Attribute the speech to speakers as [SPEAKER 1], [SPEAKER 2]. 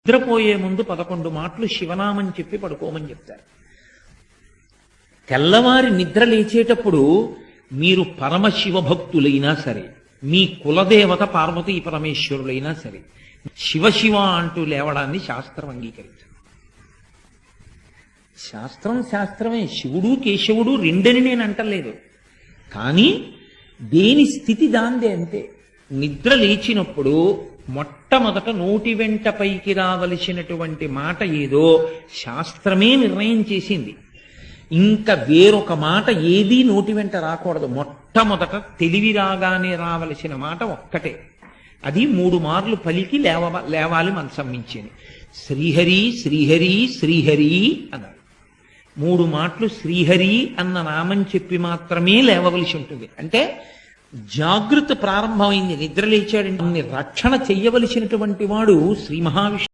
[SPEAKER 1] నిద్రపోయే ముందు 11 మాటలు శివనామని చెప్పి పడుకోమని చెప్తారు. తెల్లవారి నిద్ర లేచేటప్పుడు మీరు పరమశివ భక్తులైనా సరే, మీ కులదేవత పార్వతీ పరమేశ్వరులైనా సరే, శివ అంటూ లేవడాన్ని శాస్త్రం అంగీకరించదు. శాస్త్రమే. శివుడు కేశవుడు రెండని నేను అంటలేదు, కానీ దేని స్థితి దాందే అంతే. నిద్ర లేచినప్పుడు మొట్టమొదట నోటి వెంట పైకి రావలసినటువంటి మాట ఏదో శాస్త్రమే నిర్ణయం చేసింది. ఇంకా వేరొక మాట ఏదీ నోటి వెంట రాకూడదు. మొట్టమొదట తెలివి రాగానే రావలసిన మాట ఒక్కటే, అది 3 మార్లు పలికి లేవాలి మనసం మించింది. శ్రీహరి శ్రీహరి శ్రీహరి అన్నారు. 3 మాటలు శ్రీహరి అన్న నామం చెప్పి మాత్రమే లేవవలసి ఉంటుంది. అంటే జాగృత ప్రారంభమైంది. నిద్ర లేచాడంటే రక్షణ చెయ్యవలసినటువంటి వాడు శ్రీ మహావిష్ణువు.